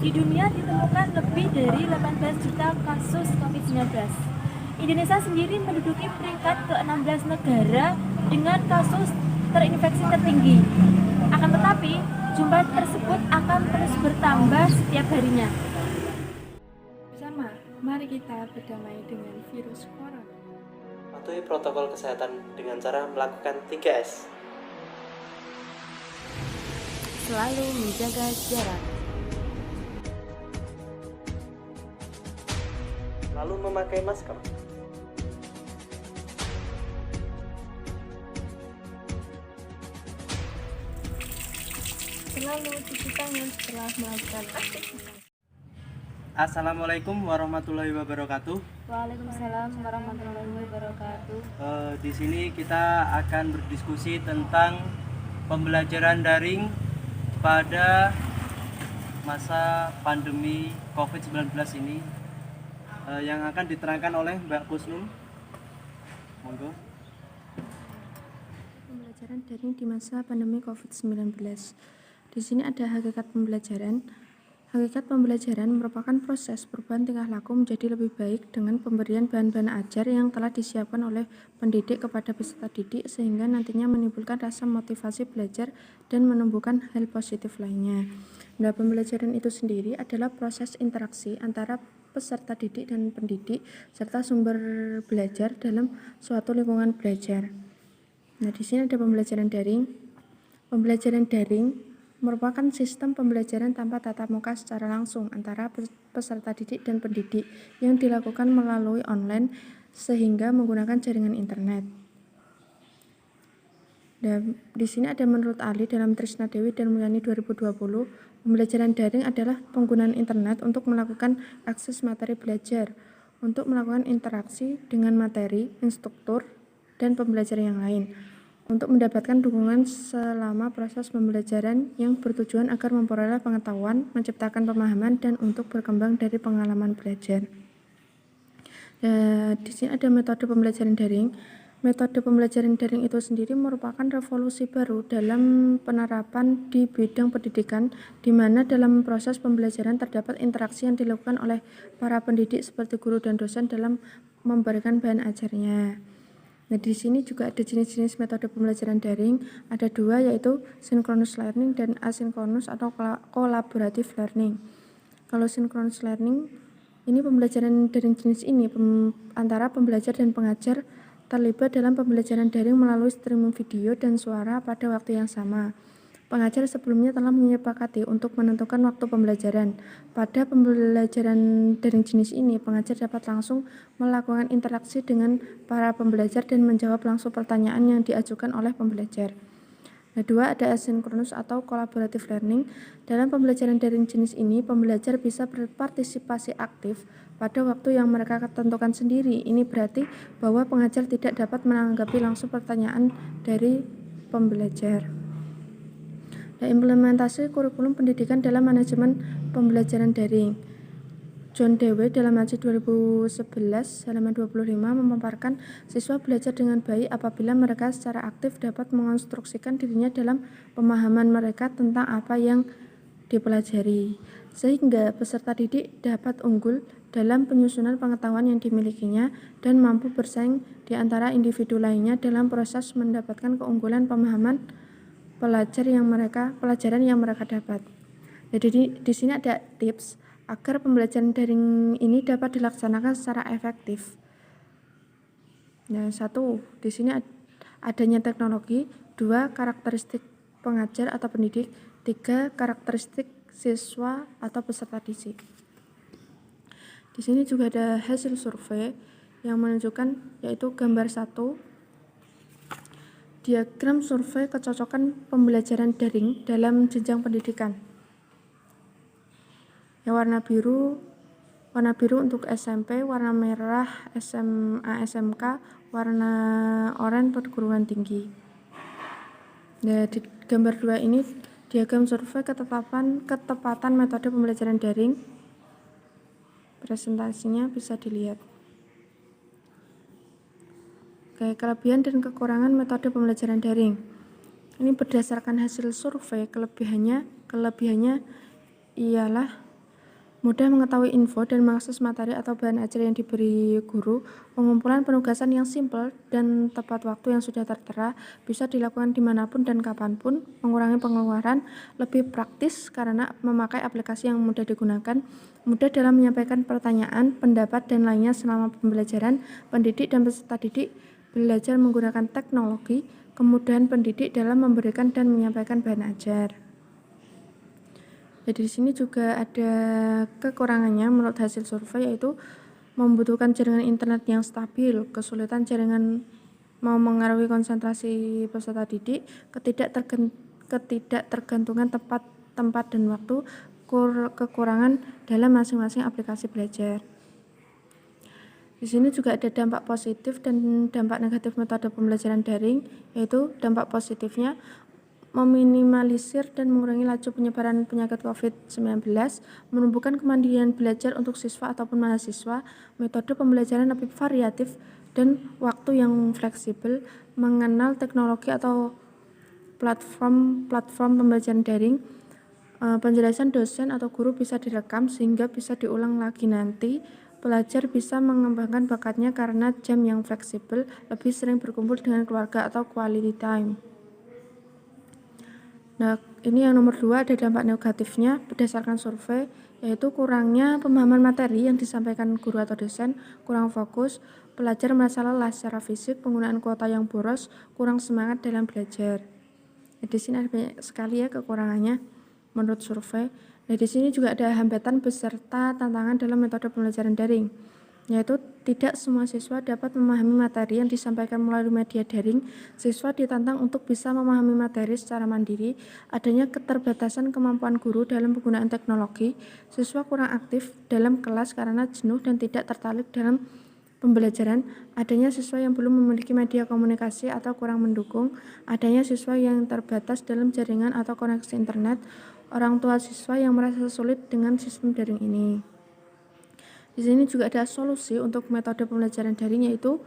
Di dunia ditemukan lebih dari 18 juta kasus COVID-19. Indonesia sendiri menduduki peringkat ke-16 negara dengan kasus terinfeksi tertinggi. Akan tetapi, jumlah tersebut akan terus bertambah setiap harinya. Bersama, mari kita berdamai dengan virus corona. Patuhi protokol kesehatan dengan cara melakukan 3S. Selalu menjaga jarak. Lalu memakai masker. Selalu cuci tangan setelah melakukan aktivitas. Assalamualaikum warahmatullahi wabarakatuh. Waalaikumsalam warahmatullahi wabarakatuh. Di sini kita akan berdiskusi tentang pembelajaran daring pada masa pandemi COVID-19 ini, yang akan diterangkan oleh Mbak Kusnum. Monggo. Pembelajaran daring di masa pandemi COVID-19. Di sini ada hakikat pembelajaran. Hakikat pembelajaran merupakan proses perubahan tingkah laku menjadi lebih baik dengan pemberian bahan-bahan ajar yang telah disiapkan oleh pendidik kepada peserta didik sehingga nantinya menimbulkan rasa motivasi belajar dan menumbuhkan hal positif lainnya. Nah, pembelajaran itu sendiri adalah proses interaksi antara peserta didik dan pendidik serta sumber belajar dalam suatu lingkungan belajar. Nah, di sini ada pembelajaran daring. Pembelajaran daring merupakan sistem pembelajaran tanpa tatap muka secara langsung antara peserta didik dan pendidik yang dilakukan melalui online sehingga menggunakan jaringan internet. Dan di sini ada menurut ahli dalam Trisna Dewi dan Mulyani 2020, pembelajaran daring adalah penggunaan internet untuk melakukan akses materi belajar, untuk melakukan interaksi dengan materi, instruktur, dan pembelajar yang lain, untuk mendapatkan dukungan selama proses pembelajaran yang bertujuan agar memperoleh pengetahuan, menciptakan pemahaman, dan untuk berkembang dari pengalaman belajar. Di sini ada metode pembelajaran daring. Metode pembelajaran daring itu sendiri merupakan revolusi baru dalam penerapan di bidang pendidikan, di mana dalam proses pembelajaran terdapat interaksi yang dilakukan oleh para pendidik seperti guru dan dosen dalam memberikan bahan ajarnya. Nah, di sini juga ada jenis-jenis metode pembelajaran daring, ada dua, yaitu synchronous learning dan asynchronous atau collaborative learning. Kalau synchronous learning, ini pembelajaran daring jenis ini antara pembelajar dan pengajar terlibat dalam pembelajaran daring melalui streaming video dan suara pada waktu yang sama. Pengajar sebelumnya telah menyepakati untuk menentukan waktu pembelajaran. Pada pembelajaran daring jenis ini, pengajar dapat langsung melakukan interaksi dengan para pembelajar dan menjawab langsung pertanyaan yang diajukan oleh pembelajar. Nah, dua, ada asynchronous atau collaborative learning. Dalam pembelajaran daring jenis ini, pembelajar bisa berpartisipasi aktif pada waktu yang mereka tentukan sendiri. Ini berarti bahwa pengajar tidak dapat menanggapi langsung pertanyaan dari pembelajar. Nah, implementasi kurikulum pendidikan dalam manajemen pembelajaran daring. John Dewey dalam Haji 2011 halaman 25 memaparkan siswa belajar dengan baik apabila mereka secara aktif dapat mengonstruksikan dirinya dalam pemahaman mereka tentang apa yang dipelajari, sehingga peserta didik dapat unggul dalam penyusunan pengetahuan yang dimilikinya dan mampu bersaing di antara individu lainnya dalam proses mendapatkan keunggulan pemahaman pelajaran yang mereka dapat. Jadi di sini ada tips agar pembelajaran daring ini dapat dilaksanakan secara efektif. Nah, satu, di sini adanya teknologi, dua, karakteristik pengajar atau pendidik, tiga, karakteristik siswa atau peserta didik. Di sini juga ada hasil survei yang menunjukkan, yaitu gambar 1, diagram survei kecocokan pembelajaran daring dalam jenjang pendidikan. Yang warna biru untuk SMP, warna merah SMA SMK, warna oranye perguruan tinggi. Nah, di gambar 2 ini diagram survei ketepatan metode pembelajaran daring. Presentasinya bisa dilihat. Oke, kelebihan dan kekurangan metode pembelajaran daring. Ini berdasarkan hasil survei, kelebihannya ialah mudah mengetahui info dan mengakses materi atau bahan ajar yang diberi guru. Pengumpulan penugasan yang simpel dan tepat waktu yang sudah tertera bisa dilakukan dimanapun dan kapanpun, mengurangi pengeluaran, lebih praktis karena memakai aplikasi yang mudah digunakan, mudah dalam menyampaikan pertanyaan, pendapat, dan lainnya selama pembelajaran. Pendidik dan peserta didik belajar menggunakan teknologi, kemudahan pendidik dalam memberikan dan menyampaikan bahan ajar. Jadi di sini juga ada kekurangannya menurut hasil survei, yaitu membutuhkan jaringan internet yang stabil, kesulitan jaringan memengaruhi konsentrasi peserta didik, ketidaktergantungan tempat dan waktu, kekurangan dalam masing-masing aplikasi belajar. Di sini juga ada dampak positif dan dampak negatif metode pembelajaran daring, yaitu dampak positifnya meminimalisir dan mengurangi laju penyebaran penyakit COVID-19, menumbuhkan kemandirian belajar untuk siswa ataupun mahasiswa, metode pembelajaran lebih variatif dan waktu yang fleksibel, mengenal teknologi atau platform pembelajaran daring, penjelasan dosen atau guru bisa direkam sehingga bisa diulang lagi nanti, pelajar bisa mengembangkan bakatnya karena jam yang fleksibel, lebih sering berkumpul dengan keluarga atau quality time. Nah, ini yang nomor 2, ada dampak negatifnya berdasarkan survei, yaitu kurangnya pemahaman materi yang disampaikan guru atau dosen, kurang fokus, pelajar merasa lelah secara fisik, penggunaan kuota yang boros, kurang semangat dalam belajar. Di sini ada banyak sekali ya kekurangannya menurut survei. Nah, di sini juga ada hambatan beserta tantangan dalam metode pembelajaran daring, yaitu tidak semua siswa dapat memahami materi yang disampaikan melalui media daring. Siswa ditantang untuk bisa memahami materi secara mandiri, adanya keterbatasan kemampuan guru dalam penggunaan teknologi, siswa kurang aktif dalam kelas karena jenuh dan tidak tertarik dalam pembelajaran, adanya siswa yang belum memiliki media komunikasi atau kurang mendukung, adanya siswa yang terbatas dalam jaringan atau koneksi internet, orang tua siswa yang merasa sulit dengan sistem daring ini. Di sini juga ada solusi untuk metode pembelajaran daring, yaitu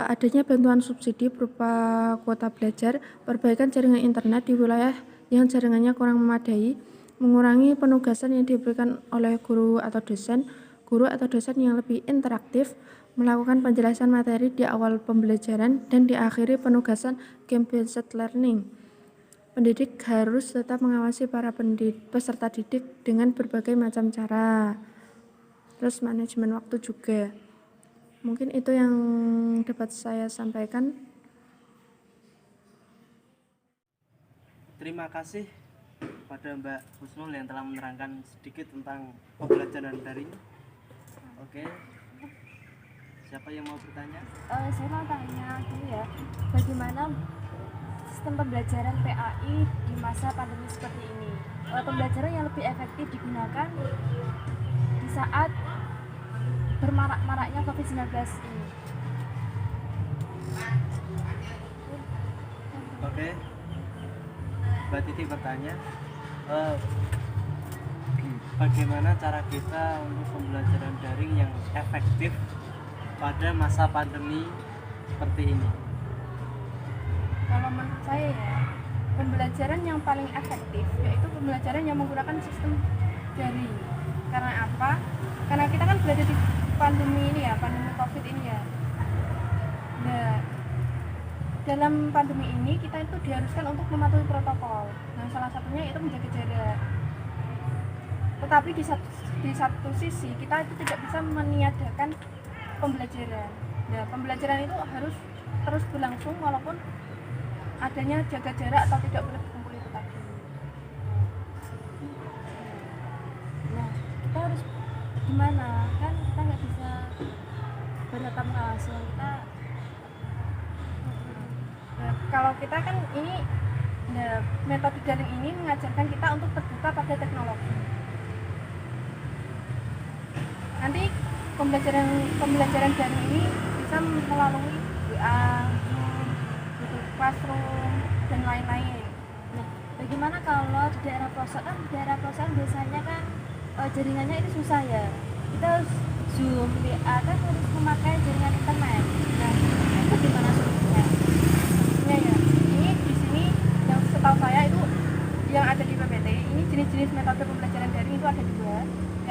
adanya bantuan subsidi berupa kuota belajar, perbaikan jaringan internet di wilayah yang jaringannya kurang memadai, mengurangi penugasan yang diberikan oleh guru atau dosen yang lebih interaktif, melakukan penjelasan materi di awal pembelajaran dan diakhiri penugasan game-based learning. Pendidik harus tetap mengawasi para peserta didik dengan berbagai macam cara. Terus manajemen waktu juga. Mungkin itu yang dapat saya sampaikan. Terima kasih kepada Mbak Husnul yang telah menerangkan sedikit tentang pembelajaran daring. Oke, siapa yang mau bertanya? Saya mau tanya dulu ya, bagaimana sistem pembelajaran PAI di masa pandemi seperti ini? Pembelajaran yang lebih efektif digunakan di saat bermarak-maraknya COVID-19 ini. Oke, Mbak Titi bertanya, bagaimana cara kita untuk pembelajaran daring yang efektif pada masa pandemi seperti ini? Kalau menurut saya ya, pembelajaran yang paling efektif yaitu pembelajaran yang menggunakan sistem daring. Karena apa? Karena kita kan berada di pandemi ini ya, pandemi COVID ini ya. Nah, dalam pandemi ini kita itu diharuskan untuk mematuhi protokol. Nah, salah satunya itu menjaga jarak. Tetapi di satu sisi kita itu tidak bisa meniadakan pembelajaran. Nah, pembelajaran itu harus terus berlangsung walaupun adanya jaga jarak atau tidak boleh berkumpul itu tadi. Nah, kita harus gimana? Kan kita nggak bisa bertatap muka langsung. Kalau kita kan ini, nah, metode daring ini mengajarkan kita untuk terbuka pada teknologi. Nanti pembelajaran daring ini bisa melalui WA, Google Classroom, dan lain-lain. Nah, bagaimana kalau di daerah pelosok? Kan di daerah pelosok biasanya kan jaringannya itu susah ya. Kita harus Zoom, WA, kan harus memakai jaringan internet. Nah, itu gimana solusinya? Ya, ini di sini yang setahu saya itu yang ada di PPT, ini jenis-jenis metode pembelajaran daring itu ada 2.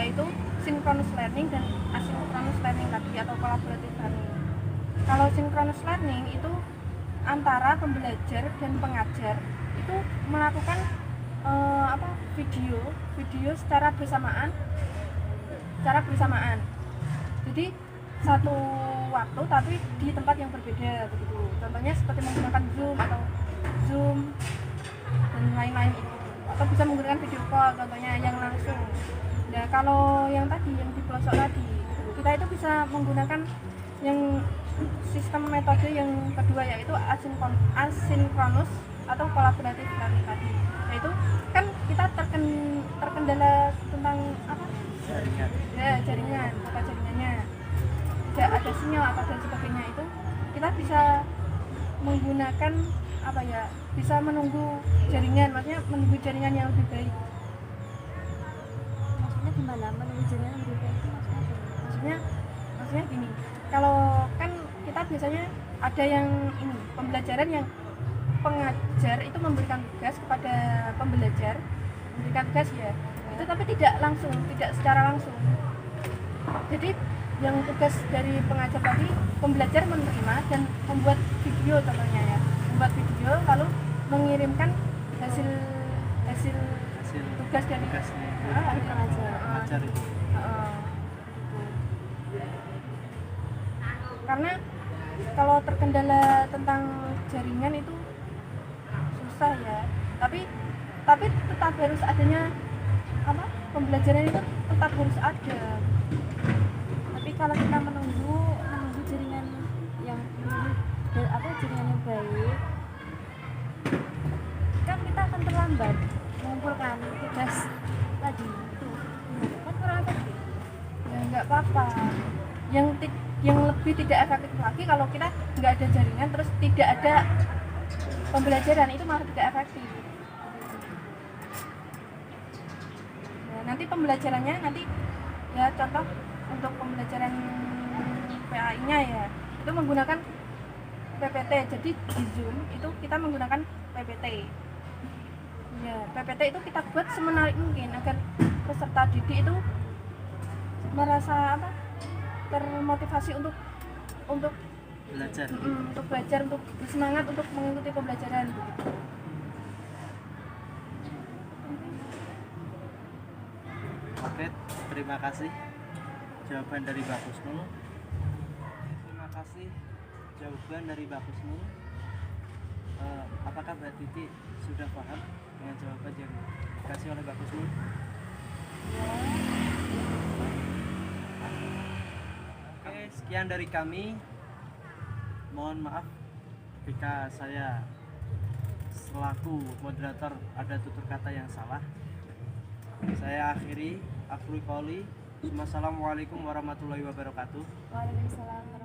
collaborative learning. Kalau synchronous learning itu antara pembelajar dan pengajar itu melakukan video secara bersamaan. Jadi satu waktu tapi di tempat yang berbeda begitu. Contohnya seperti menggunakan Zoom dan lain-lain itu. Atau bisa menggunakan video call contohnya yang langsung. Nah, kalau yang tadi yang di pelosok tadi, kita itu bisa menggunakan yang sistem metode yang kedua yaitu asynchronous atau collaborative learning tadi. Yaitu kan kita terkendala tentang apa? Jaringan. Ya, jaringannya. Tidak ada sinyal apa dan sebagainya itu kita bisa menggunakan bisa menunggu jaringan, maksudnya menunggu jaringan yang lebih baik. Maksudnya gimana menunggu jaringan yang lebih baik? Maksudnya gini, kalau kan kita biasanya ada yang pembelajaran yang pengajar itu memberikan tugas kepada pembelajar, itu tapi tidak secara langsung. Jadi yang tugas dari pengajar tadi, pembelajar menerima dan membuat video contohnya ya, lalu mengirimkan hasil tugas dari pengajar itu. Karena kalau terkendala tentang jaringan itu susah ya, tapi tetap harus adanya pembelajaran itu tetap harus ada. Tapi kalau kita menunggu jaringan yang jaringan yang baik, kan kita akan terlambat mengumpulkan tugas tadi itu, kan kurang efektif. Ya nggak apa-apa. Yang lebih tidak efektif lagi kalau kita nggak ada jaringan terus tidak ada pembelajaran, itu malah tidak efektif. Nah, nanti pembelajarannya ya contoh untuk pembelajaran PAI-nya ya itu menggunakan PPT. Jadi di Zoom itu kita menggunakan PPT. Ya, PPT itu kita buat semenarik mungkin agar peserta didik itu merasa termotivasi untuk belajar, untuk bersemangat untuk mengikuti pembelajaran begitu. Oke, terima kasih jawaban dari Mbak Husnul. Apakah Mbak Titi sudah paham dengan jawaban yang dikasih oleh Mbak Husnul? Oke, sekian dari kami. Mohon maaf jika saya selaku moderator ada tutur kata yang salah. Saya akhiri. Assalamualaikum warahmatullahi wabarakatuh. Waalaikumsalam.